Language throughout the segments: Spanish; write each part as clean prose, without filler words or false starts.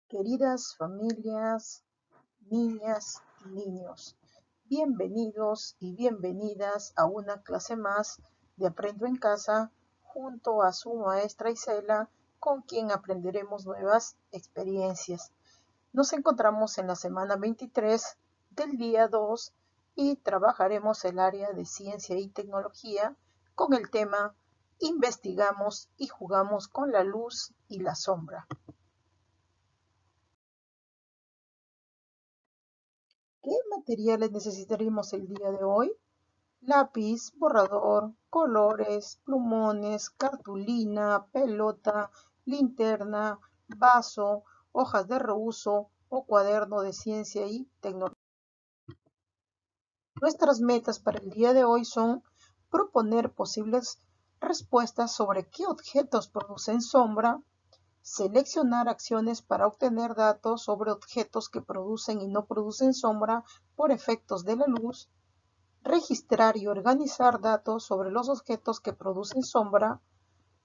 Queridas familias, niñas y niños, bienvenidos y bienvenidas a una clase más de Aprendo en Casa junto a su maestra Isela, con quien aprenderemos nuevas experiencias. Nos encontramos en la semana 23 del día 2 y trabajaremos el área de ciencia y tecnología con el tema Investigamos y jugamos con la luz y la sombra. ¿Qué materiales necesitaremos el día de hoy? Lápiz, borrador, colores, plumones, cartulina, pelota, linterna, vaso, hojas de reuso o cuaderno de ciencia y tecnología. Nuestras metas para el día de hoy son proponer posibles respuestas sobre qué objetos producen sombra, seleccionar acciones para obtener datos sobre objetos que producen y no producen sombra por efectos de la luz, registrar y organizar datos sobre los objetos que producen sombra,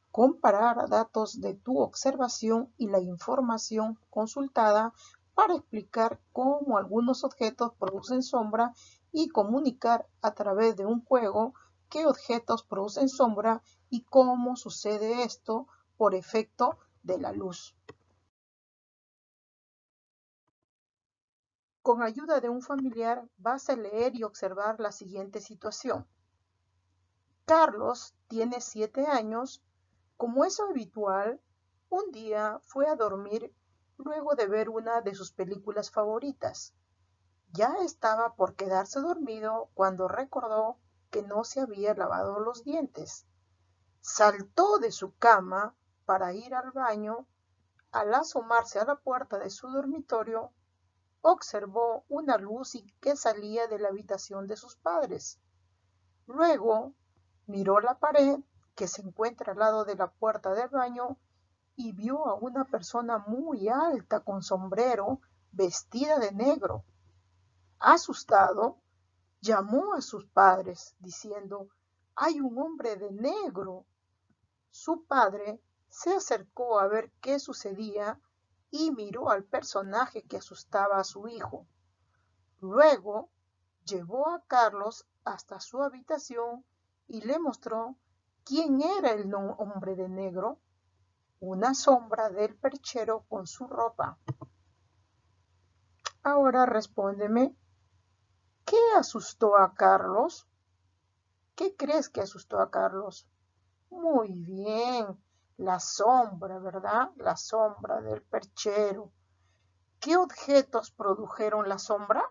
comparar datos de tu observación y la información consultada para explicar cómo algunos objetos producen sombra y comunicar a través de un juego qué objetos producen sombra y cómo sucede esto por efecto de la luz. Con ayuda de un familiar vas a leer y observar la siguiente situación. Carlos tiene 7 años. Como es habitual, un día fue a dormir luego de ver una de sus películas favoritas. Ya estaba por quedarse dormido cuando recordó que no se había lavado los dientes. Saltó de su cama para ir al baño. Al asomarse a la puerta de su dormitorio, observó una luz que salía de la habitación de sus padres. Luego miró la pared que se encuentra al lado de la puerta del baño y vio a una persona muy alta con sombrero, vestida de negro. Asustado, llamó a sus padres diciendo: «¡Hay un hombre de negro!». Su padre se acercó a ver qué sucedía y miró al personaje que asustaba a su hijo. Luego llevó a Carlos hasta su habitación y le mostró quién era el hombre de negro, una sombra del perchero con su ropa. Ahora respóndeme, ¿qué asustó a Carlos? ¿Qué crees que asustó a Carlos? Muy bien, la sombra, ¿verdad? La sombra del perchero. ¿Qué objetos produjeron la sombra?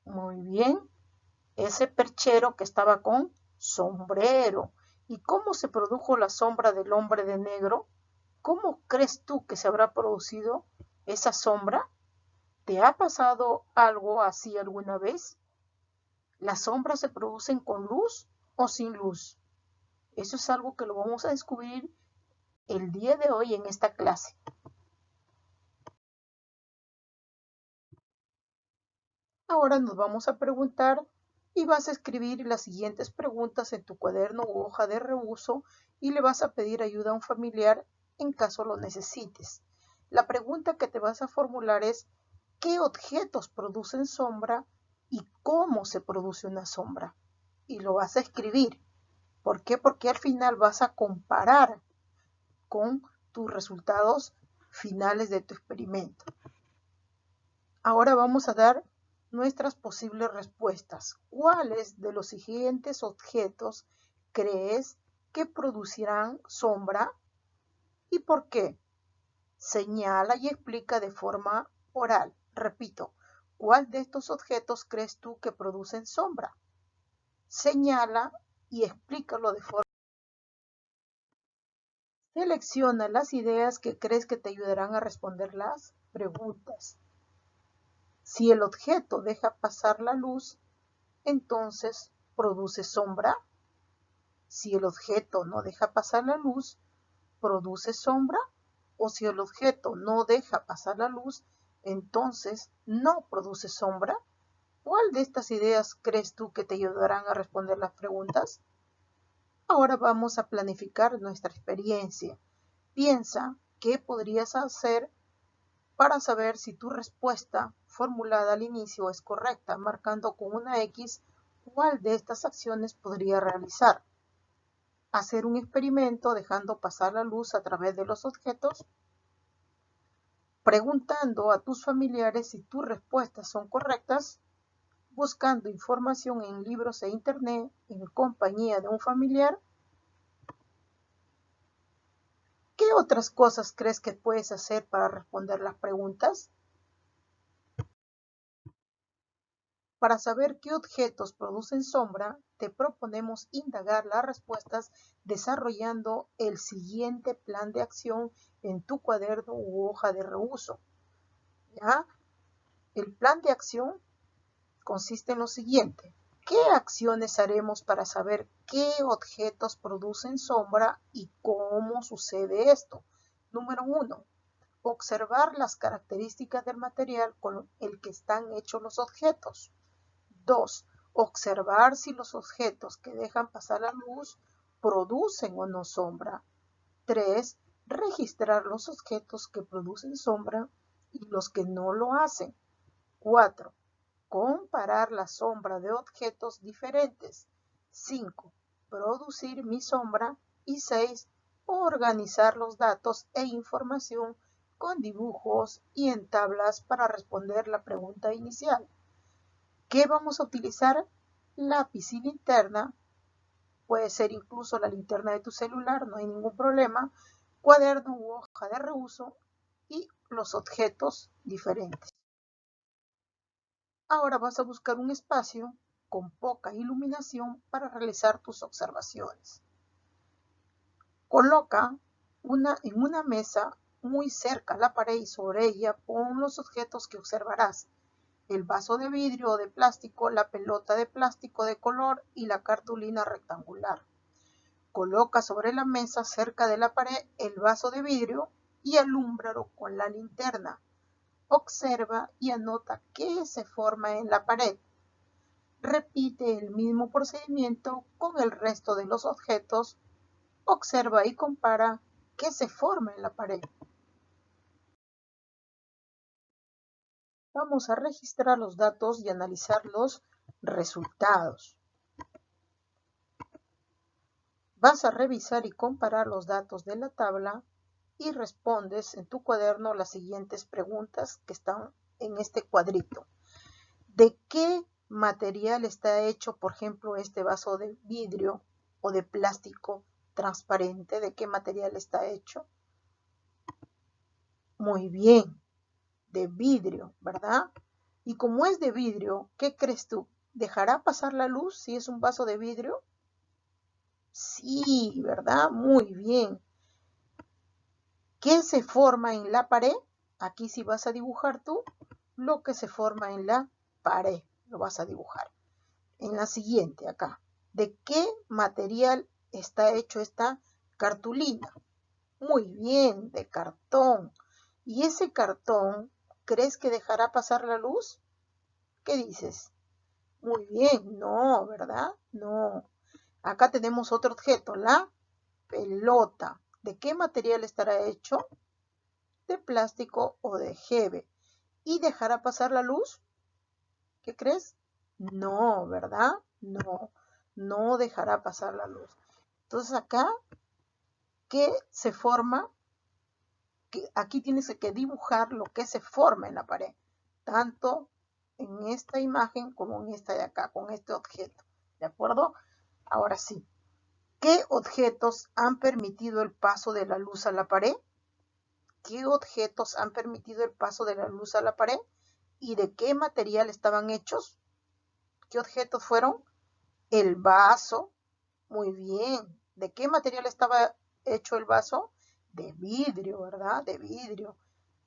Muy bien, ese perchero que estaba con sombrero. ¿Y cómo se produjo la sombra del hombre de negro? ¿Cómo crees tú que se habrá producido esa sombra? ¿Te ha pasado algo así alguna vez? ¿Las sombras se producen con luz o sin luz? Eso es algo que lo vamos a descubrir el día de hoy en esta clase. Ahora nos vamos a preguntar y vas a escribir las siguientes preguntas en tu cuaderno u hoja de reuso y le vas a pedir ayuda a un familiar en caso lo necesites. La pregunta que te vas a formular es: ¿qué objetos producen sombra y cómo se produce una sombra? Y lo vas a escribir. ¿Por qué? Porque al final vas a comparar con tus resultados finales de tu experimento. Ahora vamos a dar nuestras posibles respuestas. ¿Cuáles de los siguientes objetos crees que producirán sombra y por qué? Señala y explica de forma oral. Repito, ¿cuál de estos objetos crees tú que producen sombra? Señala y explícalo de forma. Selecciona las ideas que crees que te ayudarán a responder las preguntas. Si el objeto deja pasar la luz, entonces produce sombra. Si el objeto no deja pasar la luz, produce sombra. O si el objeto no deja pasar la luz, entonces no produce sombra. ¿Cuál de estas ideas crees tú que te ayudarán a responder las preguntas? Ahora vamos a planificar nuestra experiencia. Piensa qué podrías hacer para saber si tu respuesta formulada al inicio es correcta, marcando con una X cuál de estas acciones podría realizar. Hacer un experimento dejando pasar la luz a través de los objetos, preguntando a tus familiares si tus respuestas son correctas, buscando información en libros e internet en compañía de un familiar. ¿Qué otras cosas crees que puedes hacer para responder las preguntas? Para saber qué objetos producen sombra, te proponemos indagar las respuestas desarrollando el siguiente plan de acción en tu cuaderno u hoja de reuso. ¿Ya? El plan de acción consiste en lo siguiente. ¿Qué acciones haremos para saber qué objetos producen sombra y cómo sucede esto? Número 1. Observar las características del material con el que están hechos los objetos. 2. Observar si los objetos que dejan pasar la luz producen o no sombra. 3. Registrar los objetos que producen sombra y los que no lo hacen. 4. Comparar la sombra de objetos diferentes. 5. Producir mi sombra. Y 6. Organizar los datos e información con dibujos y en tablas para responder la pregunta inicial. ¿Qué vamos a utilizar? Lápiz y linterna. Puede ser incluso la linterna de tu celular, no hay ningún problema. Cuaderno u hoja de reuso y los objetos diferentes. Ahora vas a buscar un espacio con poca iluminación para realizar tus observaciones. Coloca en una mesa muy cerca a la pared y sobre ella pon los objetos que observarás. El vaso de vidrio o de plástico, la pelota de plástico de color y la cartulina rectangular. Coloca sobre la mesa cerca de la pared el vaso de vidrio y alúmbralo con la linterna. Observa y anota qué se forma en la pared. Repite el mismo procedimiento con el resto de los objetos. Observa y compara qué se forma en la pared. Vamos a registrar los datos y analizar los resultados. Vas a revisar y comparar los datos de la tabla y respondes en tu cuaderno las siguientes preguntas que están en este cuadrito. ¿De qué material está hecho, por ejemplo, este vaso de vidrio o de plástico transparente? ¿De qué material está hecho? Muy bien, de vidrio, ¿verdad? Y como es de vidrio, ¿qué crees tú? ¿Dejará pasar la luz si es un vaso de vidrio? Sí, ¿verdad? Muy bien. ¿Qué se forma en la pared? Aquí sí vas a dibujar tú lo que se forma en la pared. Lo vas a dibujar. En la siguiente, acá. ¿De qué material está hecho esta cartulina? Muy bien, de cartón. ¿Y ese cartón crees que dejará pasar la luz? ¿Qué dices? Muy bien, no, ¿verdad? No. Acá tenemos otro objeto, la pelota. ¿De qué material estará hecho? De plástico o de jeve. ¿Y dejará pasar la luz? ¿Qué crees? No, ¿verdad? No, no dejará pasar la luz. Entonces acá, ¿qué se forma? Aquí tienes que dibujar lo que se forma en la pared, tanto en esta imagen como en esta de acá, con este objeto. ¿De acuerdo? Ahora sí. ¿Qué objetos han permitido el paso de la luz a la pared? ¿Qué objetos han permitido el paso de la luz a la pared? ¿Y de qué material estaban hechos? ¿Qué objetos fueron? El vaso. Muy bien. ¿De qué material estaba hecho el vaso? De vidrio, ¿verdad? De vidrio.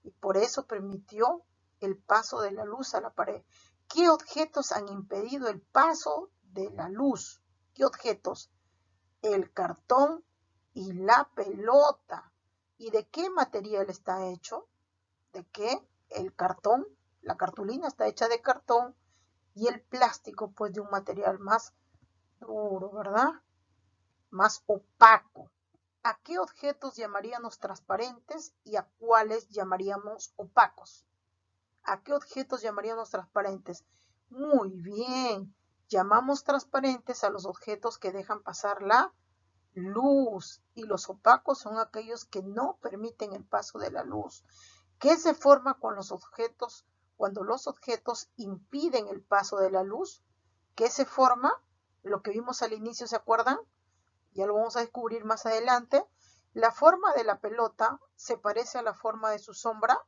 Y por eso permitió el paso de la luz a la pared. ¿Qué objetos han impedido el paso de la luz? ¿Qué objetos? El cartón y la pelota. ¿Y de qué material está hecho? ¿De qué? El cartón, la cartulina está hecha de cartón y el plástico pues de un material más duro, ¿verdad? Más opaco. ¿A qué objetos llamaríamos transparentes y a cuáles llamaríamos opacos? ¿A qué objetos llamaríamos transparentes? Muy bien, llamamos transparentes a los objetos que dejan pasar la luz y los opacos son aquellos que no permiten el paso de la luz. ¿Qué se forma con los objetos cuando los objetos impiden el paso de la luz? ¿Qué se forma? Lo que vimos al inicio, ¿se acuerdan? Ya lo vamos a descubrir más adelante. La forma de la pelota se parece a la forma de su sombra.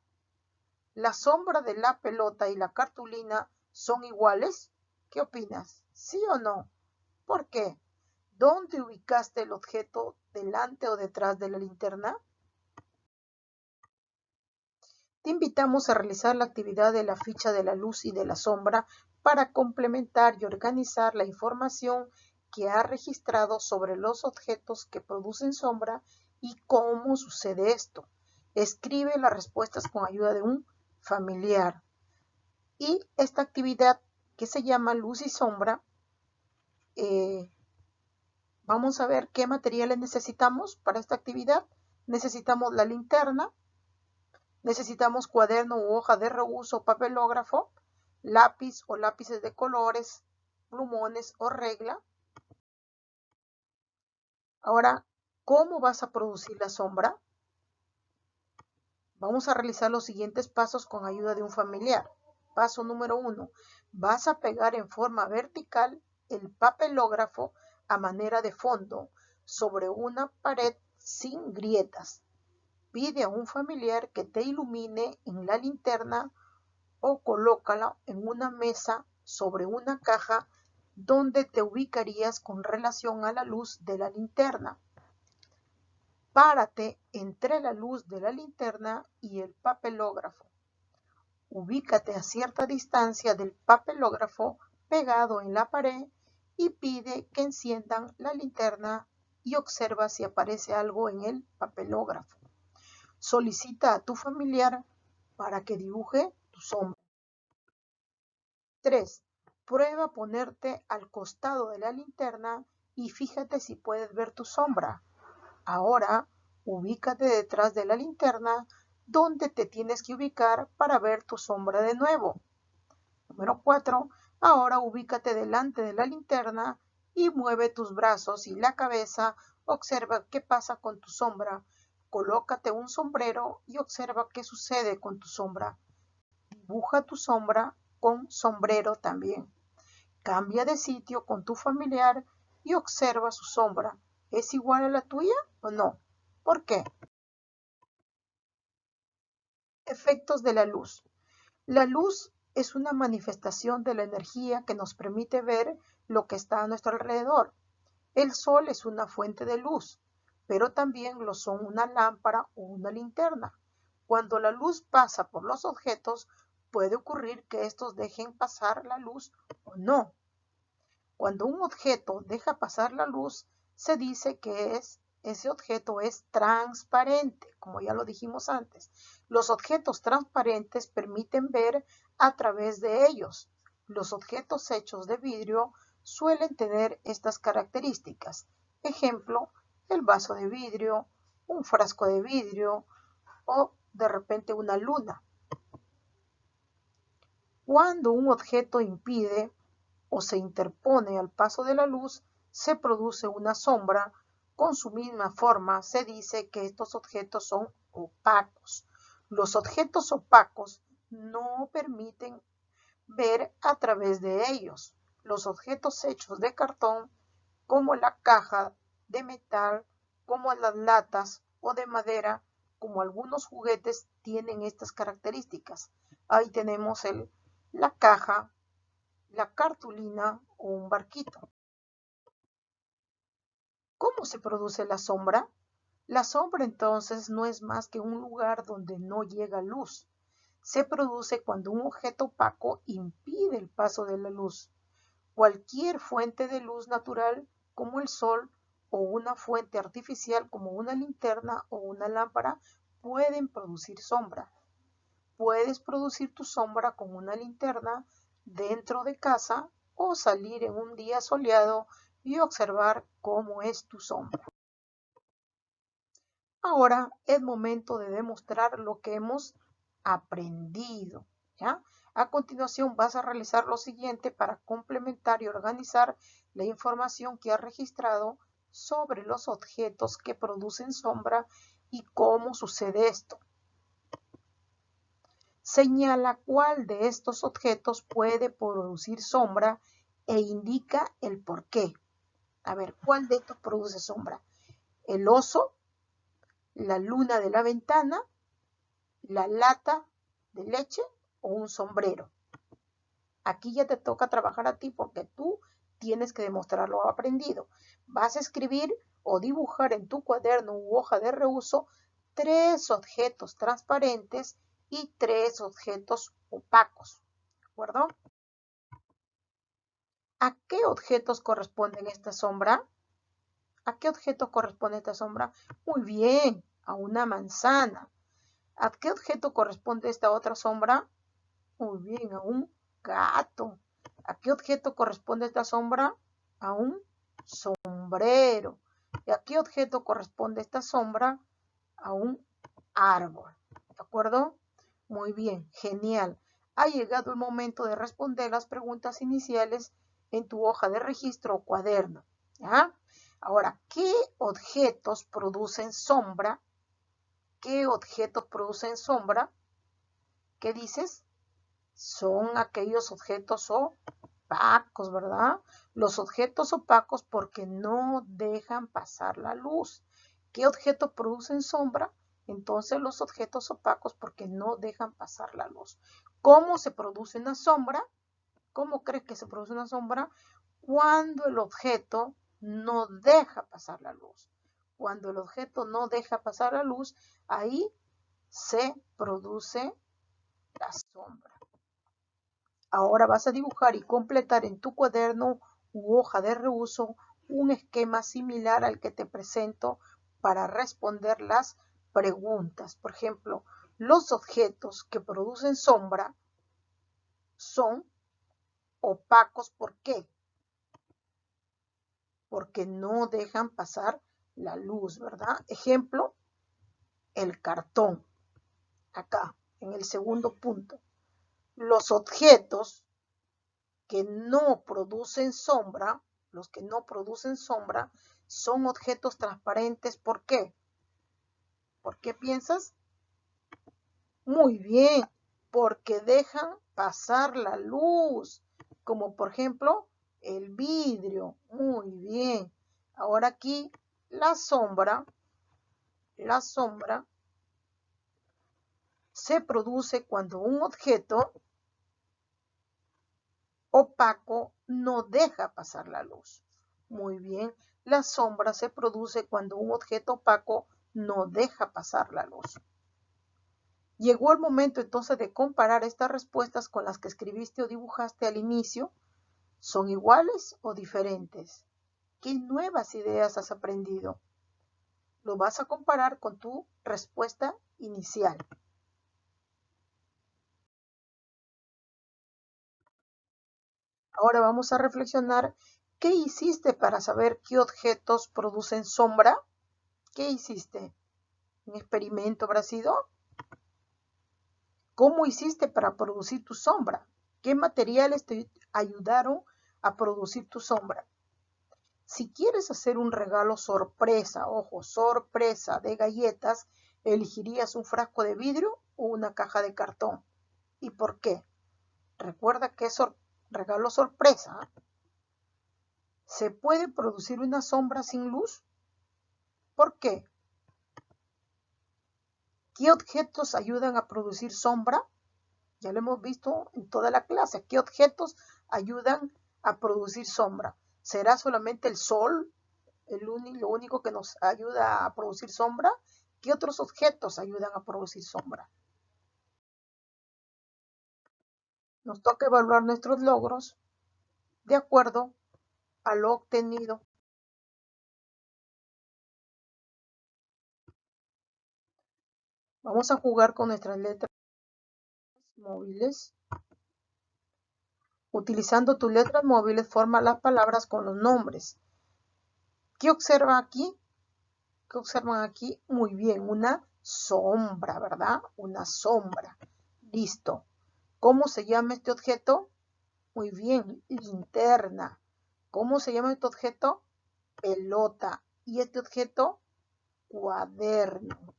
¿La sombra de la pelota y la cartulina son iguales? ¿Qué opinas? ¿Sí o no? ¿Por qué? ¿Dónde ubicaste el objeto delante o detrás de la linterna? Te invitamos a realizar la actividad de la ficha de la luz y de la sombra para complementar y organizar la información que has registrado sobre los objetos que producen sombra y cómo sucede esto. Escribe las respuestas con ayuda de un familiar. Y esta actividad que se llama luz y sombra, vamos a ver qué materiales necesitamos para esta actividad. Necesitamos la linterna, necesitamos cuaderno u hoja de reuso, papelógrafo, lápiz o lápices de colores, plumones o regla. Ahora, ¿cómo vas a producir la sombra? Vamos a realizar los siguientes pasos con ayuda de un familiar. Paso número 1. Vas a pegar en forma vertical el papelógrafo a manera de fondo sobre una pared sin grietas. Pide a un familiar que te ilumine en la linterna o colócala en una mesa sobre una caja donde te ubicarías con relación a la luz de la linterna. Párate entre la luz de la linterna y el papelógrafo. Ubícate a cierta distancia del papelógrafo pegado en la pared y pide que enciendan la linterna y observa si aparece algo en el papelógrafo. Solicita a tu familiar para que dibuje tu sombra. 3. Prueba ponerte al costado de la linterna y fíjate si puedes ver tu sombra. Ahora, ubícate detrás de la linterna donde te tienes que ubicar para ver tu sombra de nuevo. Número 4. Ahora ubícate delante de la linterna y mueve tus brazos y la cabeza. Observa qué pasa con tu sombra. Colócate un sombrero y observa qué sucede con tu sombra. Dibuja tu sombra con sombrero también. Cambia de sitio con tu familiar y observa su sombra. ¿Es igual a la tuya o no? ¿Por qué? Efectos de la luz. La luz es una manifestación de la energía que nos permite ver lo que está a nuestro alrededor. El sol es una fuente de luz, pero también lo son una lámpara o una linterna. Cuando la luz pasa por los objetos, puede ocurrir que estos dejen pasar la luz o no. Cuando un objeto deja pasar la luz, se dice que ese objeto es transparente, como ya lo dijimos antes. Los objetos transparentes permiten ver a través de ellos. Los objetos hechos de vidrio suelen tener estas características. Ejemplo, el vaso de vidrio, un frasco de vidrio o de repente una luna. Cuando un objeto impide o se interpone al paso de la luz, se produce una sombra. Con su misma forma, se dice que estos objetos son opacos. Los objetos opacos no permiten ver a través de ellos. Los objetos hechos de cartón, como la caja de metal, como las latas o de madera, como algunos juguetes, tienen estas características. Ahí tenemos la caja, la cartulina o un barquito. ¿Cómo se produce la sombra? La sombra entonces no es más que un lugar donde no llega luz. Se produce cuando un objeto opaco impide el paso de la luz. Cualquier fuente de luz natural como el sol o una fuente artificial como una linterna o una lámpara pueden producir sombra. Puedes producir tu sombra con una linterna dentro de casa o salir en un día soleado y observar cómo es tu sombra. Ahora es momento de demostrar lo que hemos aprendido, ¿ya? A continuación vas a realizar lo siguiente para complementar y organizar la información que has registrado sobre los objetos que producen sombra y cómo sucede esto. Señala cuál de estos objetos puede producir sombra e indica el por qué. A ver, ¿cuál de estos produce sombra? ¿El oso, la luna de la ventana, la lata de leche o un sombrero? Aquí ya te toca trabajar a ti porque tú tienes que demostrar lo aprendido. Vas a escribir o dibujar en tu cuaderno u hoja de reuso 3 objetos transparentes y 3 objetos opacos. ¿De acuerdo? ¿A qué objetos corresponden esta sombra? ¿A qué objeto corresponde esta sombra? Muy bien, a una manzana. ¿A qué objeto corresponde esta otra sombra? Muy bien, a un gato. ¿A qué objeto corresponde esta sombra? A un sombrero. ¿Y a qué objeto corresponde esta sombra? A un árbol. ¿De acuerdo? Muy bien, genial. Ha llegado el momento de responder las preguntas iniciales en tu hoja de registro o cuaderno. ¿Ya? Ahora, ¿qué objetos producen sombra? ¿Qué objetos producen sombra? ¿Qué dices? Son aquellos objetos opacos, ¿verdad? Los objetos opacos porque no dejan pasar la luz. ¿Qué objetos producen sombra? Entonces los objetos opacos porque no dejan pasar la luz. ¿Cómo se produce una sombra? ¿Cómo crees que se produce una sombra? Cuando el objeto no deja pasar la luz. Cuando el objeto no deja pasar la luz, ahí se produce la sombra. Ahora vas a dibujar y completar en tu cuaderno u hoja de reuso un esquema similar al que te presento para responder las preguntas. Por ejemplo, los objetos que producen sombra son opacos. ¿Por qué? Porque no dejan pasar la luz, ¿verdad? Ejemplo, el cartón. Acá, en el segundo punto. Los objetos que no producen sombra, los que no producen sombra, son objetos transparentes. ¿Por qué? ¿Por qué piensas? Muy bien, porque dejan pasar la luz, como por ejemplo el vidrio. Muy bien. Ahora aquí la sombra se produce cuando un objeto opaco no deja pasar la luz. Muy bien, la sombra se produce cuando un objeto opaco no deja pasar la luz. Llegó el momento entonces de comparar estas respuestas con las que escribiste o dibujaste al inicio. ¿Son iguales o diferentes? ¿Qué nuevas ideas has aprendido? Lo vas a comparar con tu respuesta inicial. Ahora vamos a reflexionar qué hiciste para saber qué objetos producen sombra. ¿Qué hiciste? ¿Un experimento habrá sido? ¿Cómo hiciste para producir tu sombra? ¿Qué materiales te ayudaron a producir tu sombra? Si quieres hacer un regalo sorpresa, ojo, sorpresa de galletas, ¿elegirías un frasco de vidrio o una caja de cartón? ¿Y por qué? Recuerda que es regalo sorpresa. ¿Se puede producir una sombra sin luz? ¿Por qué? ¿Qué objetos ayudan a producir sombra? Ya lo hemos visto en toda la clase. ¿Qué objetos ayudan a producir sombra? ¿Será solamente el sol lo único que nos ayuda a producir sombra? ¿Qué otros objetos ayudan a producir sombra? Nos toca evaluar nuestros logros de acuerdo a lo obtenido. Vamos a jugar con nuestras letras móviles. Utilizando tus letras móviles, forma las palabras con los nombres. ¿Qué observa aquí? ¿Qué observan aquí? Muy bien, una sombra, ¿verdad? Una sombra. Listo. ¿Cómo se llama este objeto? Muy bien, linterna. ¿Cómo se llama este objeto? Pelota. ¿Y este objeto? Cuaderno.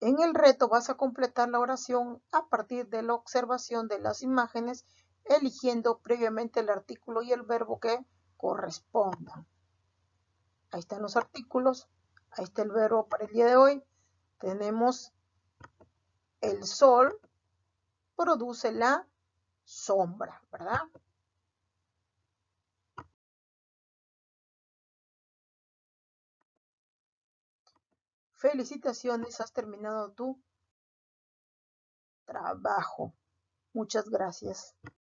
En el reto vas a completar la oración a partir de la observación de las imágenes, eligiendo previamente el artículo y el verbo que correspondan. Ahí están los artículos, ahí está el verbo para el día de hoy. Tenemos el sol produce la sombra, ¿verdad? Felicitaciones, has terminado tu trabajo. Muchas gracias.